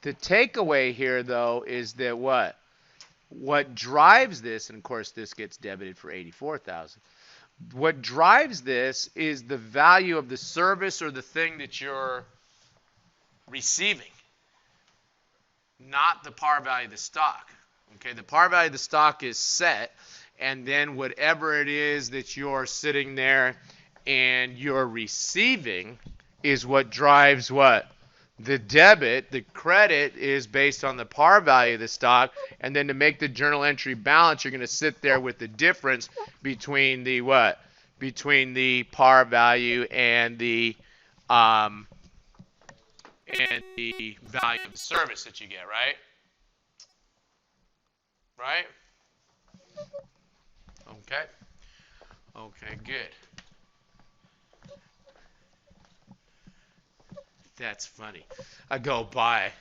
The takeaway here, though, is that what drives this, and of course this gets debited for 84,000. What drives this is the value of the service or the thing that you're receiving, not the par value of the stock. Okay, the par value of the stock is set, and then whatever it is that you're sitting there and you're receiving is what drives what? The debit. The credit is based on the par value of the stock, and then to make the journal entry balance, you're going to sit there with the difference between the what? Between the par value and the um, value of the service that you get, right? Right? Okay. Okay, good. That's funny. I go by,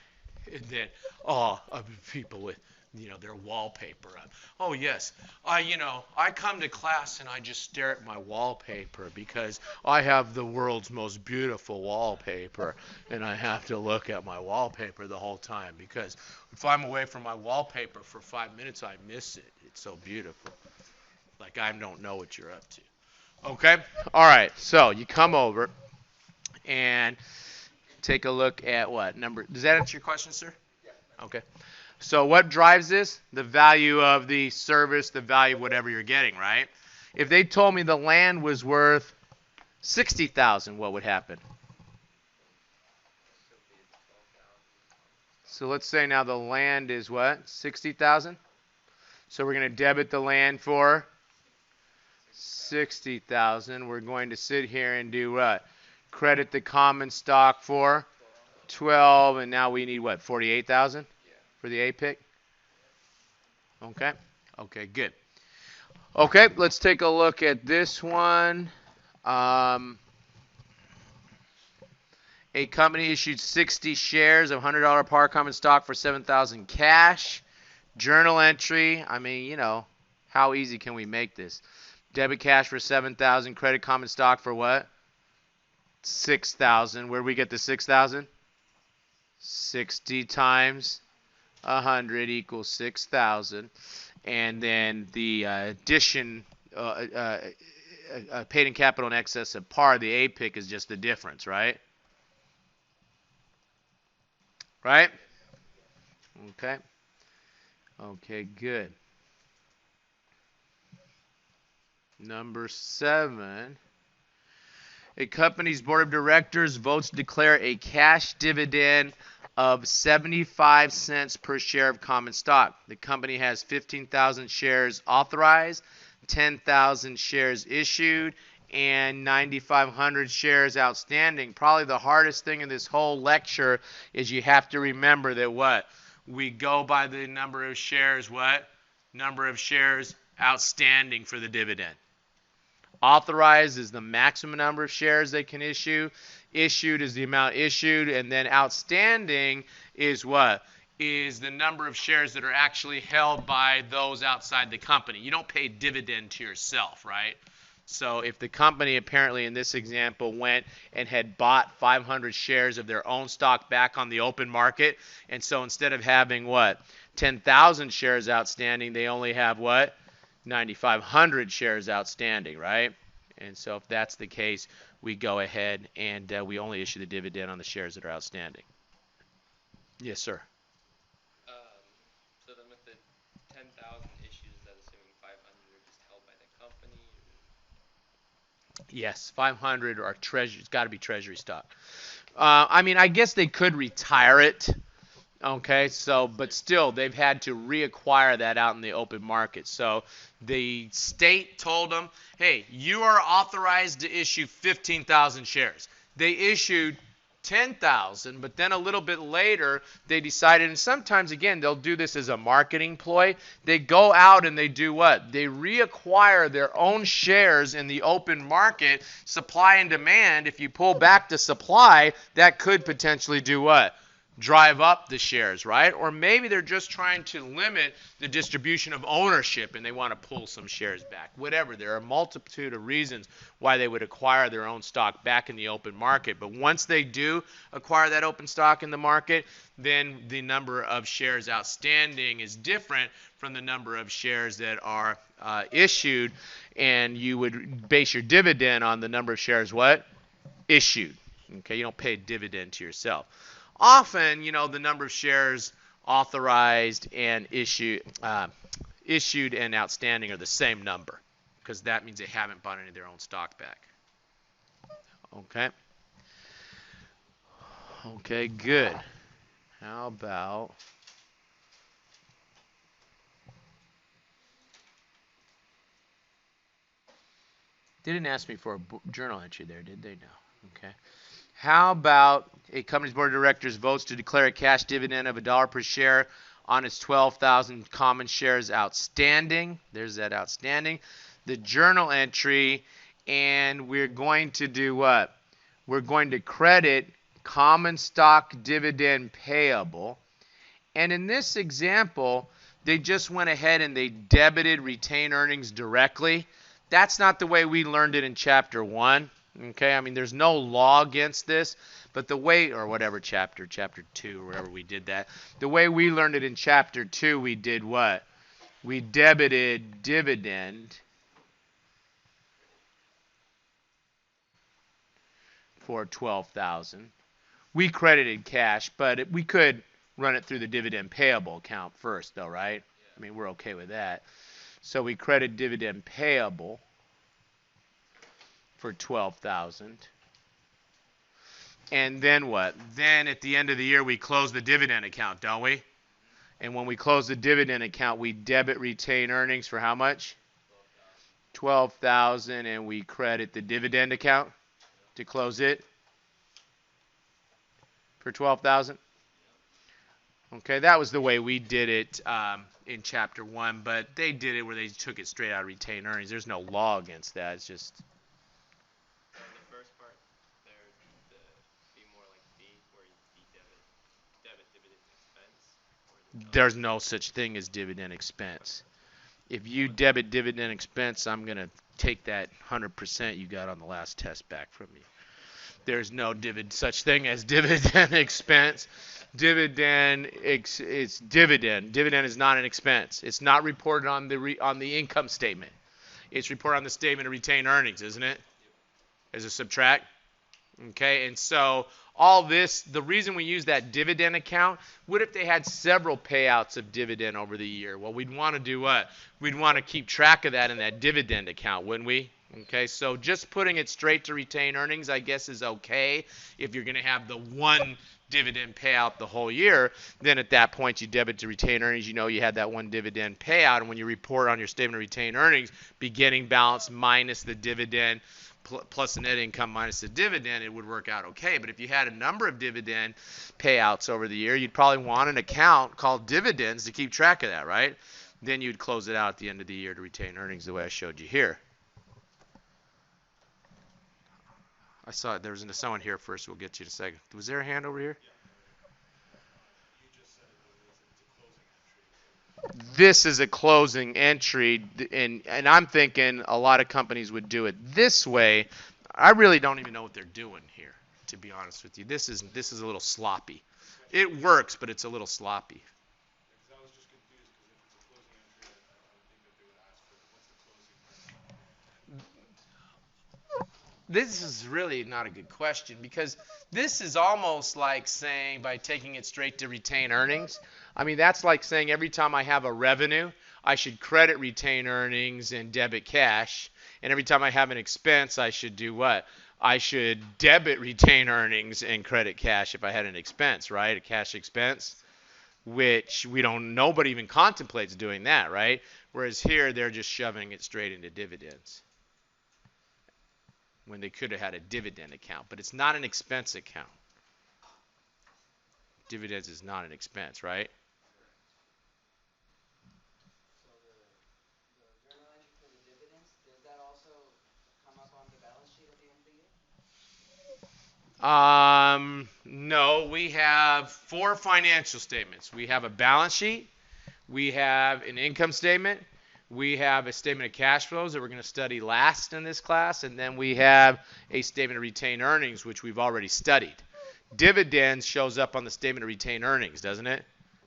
and then people with their wallpaper up. Oh yes, I come to class and I just stare at my wallpaper because I have the world's most beautiful wallpaper, and I have to look at my wallpaper the whole time because if I'm away from my wallpaper for 5 minutes, I miss it. It's so beautiful. Like I don't know what you're up to. Okay. All right. So you come over and take a look at what number. Does that answer your question, sir? Yeah. Okay. So what drives this? The value of the service, the value of whatever you're getting, right? If they told me the land was worth 60,000, what would happen? So let's say now the land is what? 60,000. So we're going to debit the land for 60,000. We're going to sit here and do what? Credit the common stock for 12, and now we need what? 48,000 for the A pick. Okay. Okay, good. Okay, let's take a look at this one. A company issued 60 shares of $100 par common stock for 7,000 cash. Journal entry. I mean, how easy can we make this? Debit cash for 7,000. Credit common stock for what? 6,000. Where do we get the 6,000? 60 times 100 equals 6,000. And then the addition, paid in capital in excess of par, the A pick is just the difference, right? Right? Okay. Okay, good. Number 7. A company's board of directors votes to declare a cash dividend of 75 cents per share of common stock. The company has 15,000 shares authorized, 10,000 shares issued, and 9,500 shares outstanding. Probably the hardest thing in this whole lecture is you have to remember that what? We go by the number of shares, what? Number of shares outstanding for the dividend. Authorized is the maximum number of shares they can issue. Issued is the amount issued. And then outstanding is what? Is the number of shares that are actually held by those outside the company. You don't pay dividend to yourself, right? So if the company apparently in this example went and had bought 500 shares of their own stock back on the open market, and so instead of having what? 10,000 shares outstanding, they only have what? 9,500 shares outstanding, right? And so if that's the case, we go ahead and we only issue the dividend on the shares that are outstanding. Yes, sir. So then with the 10,000 issues, is that assuming 500 are just held by the company? Yes, 500 are treasury. It's got to be treasury stock. I mean, I guess they could retire it. Okay, so, but still, they've had to reacquire that out in the open market. So the state told them, hey, you are authorized to issue 15,000 shares. They issued 10,000, but then a little bit later, they decided, and sometimes, again, they'll do this as a marketing ploy. They go out and they do what? They reacquire their own shares in the open market, supply and demand. If you pull back the supply, that could potentially do what? drive up the shares, right? Or maybe they're just trying to limit the distribution of ownership and they want to pull some shares back. Whatever. There are a multitude of reasons why they would acquire their own stock back in the open market. But once they do acquire that open stock in the market, then the number of shares outstanding is different from the number of shares that are issued, and you would base your dividend on the number of shares what? Issued. Okay, you don't pay a dividend to yourself. Often, the number of shares authorized and issued and outstanding are the same number because that means they haven't bought any of their own stock back. Okay. Okay, good. How about they didn't ask me for a journal entry there, did they? No. Okay. How about a company's board of directors votes to declare a cash dividend of $1 per share on its 12,000 common shares outstanding? There's that outstanding. The journal entry, and we're going to do what? We're going to credit common stock dividend payable. And in this example, they just went ahead and they debited retained earnings directly. That's not the way we learned it in Chapter 1. Okay, I mean, there's no law against this, but the way, or whatever chapter 2, or wherever we did that, the way we learned it in Chapter 2, we did what? We debited dividend for 12,000. We credited cash, but we could run it through the dividend payable account first, though, right? I mean, we're okay with that. So we credit dividend payable for 12,000. And then what? Then at the end of the year, we close the dividend account, don't we? And when we close the dividend account, we debit retained earnings for how much? 12,000, and we credit the dividend account to close it for 12,000. Okay, that was the way we did it in Chapter 1, but they did it where they took it straight out of retained earnings. There's no law against that. It's just The first part there, the be more like B, where you be debit dividend expense, or is it there's no such thing as dividend expense. If you debit dividend expense, I'm going to take that 100% you got on the last test back from you. There's no such thing as dividend expense. It's dividend. Dividend is not an expense. It's not reported on the income statement. It's reported on the statement of retained earnings, isn't it? As a subtract. Okay, and so all this, the reason we use that dividend account, what if they had several payouts of dividend over the year? Well, we'd want to do what? We'd want to keep track of that in that dividend account, wouldn't we? Okay, so just putting it straight to retained earnings, I guess, is okay if you're going to have the one dividend payout the whole year. Then at that point, you debit to retained earnings. You know you had that one dividend payout, and when you report on your statement of retained earnings, beginning balance minus the dividend plus the net income minus the dividend, it would work out okay. But if you had a number of dividend payouts over the year, you'd probably want an account called dividends to keep track of that, right? Then you'd close it out at the end of the year to retain earnings the way I showed you here. I saw there was someone here first. We'll get to you in a second. Was there a hand over here? This is a closing entry, and I'm thinking a lot of companies would do it this way. I really don't even know what they're doing here, to be honest with you. This is a little sloppy. It works, but it's a little sloppy. This is really not a good question because this is almost like saying by taking it straight to retain earnings. I mean, that's like saying every time I have a revenue, I should credit retain earnings and debit cash. And every time I have an expense, I should do what? I should debit retain earnings and credit cash if I had an expense, right? A cash expense, which nobody even contemplates doing that, right? Whereas here, they're just shoving it straight into dividends when they could have had a dividend account. But it's not an expense account. Dividends is not an expense, right? So the journal entry for the dividends, does that also come up on the balance sheet at the end of the year? No, we have 4 financial statements. We have a balance sheet, we have an income statement, we have a statement of cash flows that we're going to study last in this class, and then we have a statement of retained earnings, which we've already studied. Dividends shows up on the statement of retained earnings, doesn't it?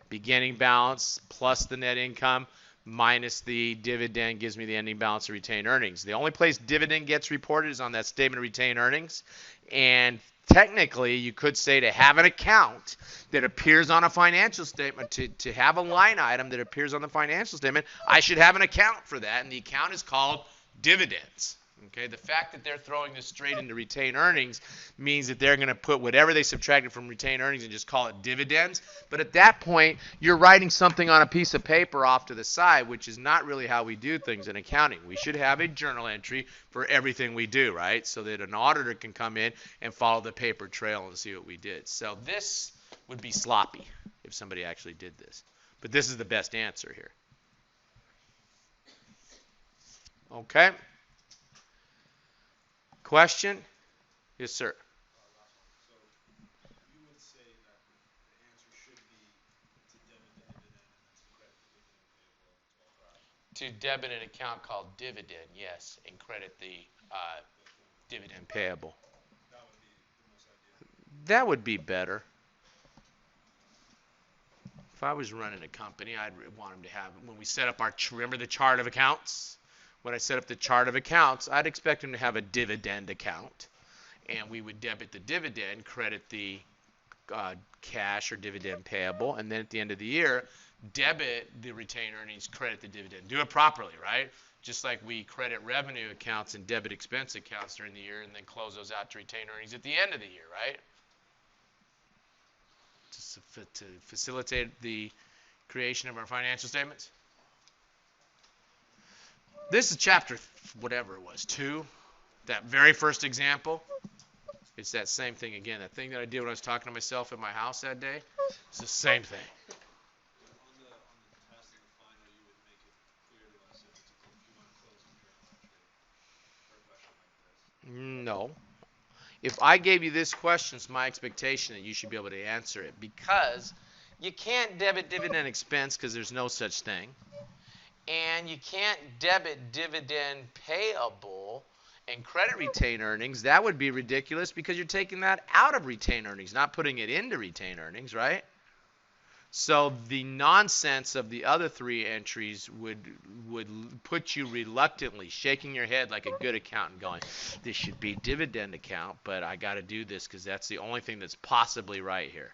Beginning balance plus the net income minus the dividend gives me the ending balance of retained earnings. The only place dividend gets reported is on that statement of retained earnings. And technically, you could say to have an account that appears on a financial statement, to have a line item that appears on the financial statement, I should have an account for that, and the account is called dividends. Okay, the fact that they're throwing this straight into retained earnings means that they're going to put whatever they subtracted from retained earnings and just call it dividends. But at that point, you're writing something on a piece of paper off to the side, which is not really how we do things in accounting. We should have a journal entry for everything we do, right? So that an auditor can come in and follow the paper trail and see what we did. So this would be sloppy if somebody actually did this. But this is the best answer here. Okay? Question? Yes, sir. Last one. So you would say that the answer should be to debit the dividend and then to credit the dividend payable and 12 hours. To debit an account called dividend, yes, and credit the dividend payable. That would be the most ideal. That would be better. If I was running a company, I'd want them to have, when we set up our, remember the chart of accounts? When I set up the chart of accounts, I'd expect them to have a dividend account. And we would debit the dividend, credit the cash or dividend payable, and then at the end of the year, debit the retained earnings, credit the dividend. Do it properly, right? Just like we credit revenue accounts and debit expense accounts during the year and then close those out to retained earnings at the end of the year, right? To facilitate the creation of our financial statements. This is chapter, whatever it was, 2. That very first example. It's that same thing again. That thing that I did when I was talking to myself in my house that day. It's the same thing. On the test of the final, you would make it clear to us if you want to close the journal entry for a question like this. No. If I gave you this question, it's my expectation that you should be able to answer it, because you can't debit dividend expense because there's no such thing. And you can't debit dividend payable and credit retained earnings. That would be ridiculous because you're taking that out of retained earnings, not putting it into retained earnings, right? So the nonsense of the other 3 entries would put you reluctantly shaking your head like a good accountant going, this should be dividend account, but I got to do this because that's the only thing that's possibly right here.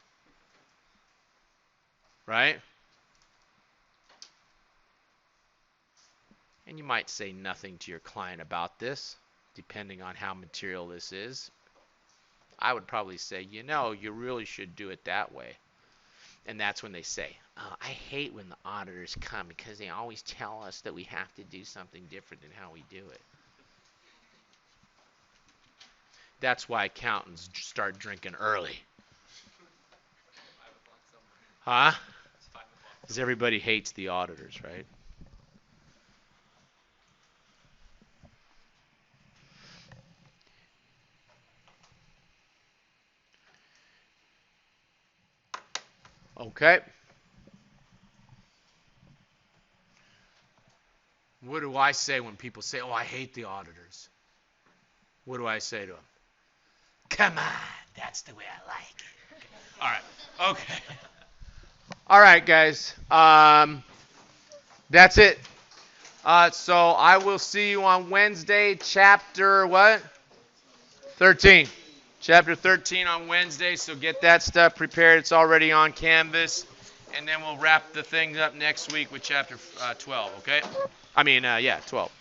Right? And you might say nothing to your client about this, depending on how material this is. I would probably say, you really should do it that way. And that's when they say, oh, I hate when the auditors come because they always tell us that we have to do something different than how we do it. That's why accountants start drinking early. 5 o'clock somewhere. Huh? It's 5 o'clock. Because everybody hates the auditors, right? Okay. What do I say when people say, oh, I hate the auditors? What do I say to them? Come on, that's the way I like it. All right. Okay. All right, guys. That's it. So I will see you on Wednesday, chapter what? 13. Chapter 13 on Wednesday, so get that stuff prepared. It's already on Canvas. And then we'll wrap the things up next week with chapter 12, okay? 12.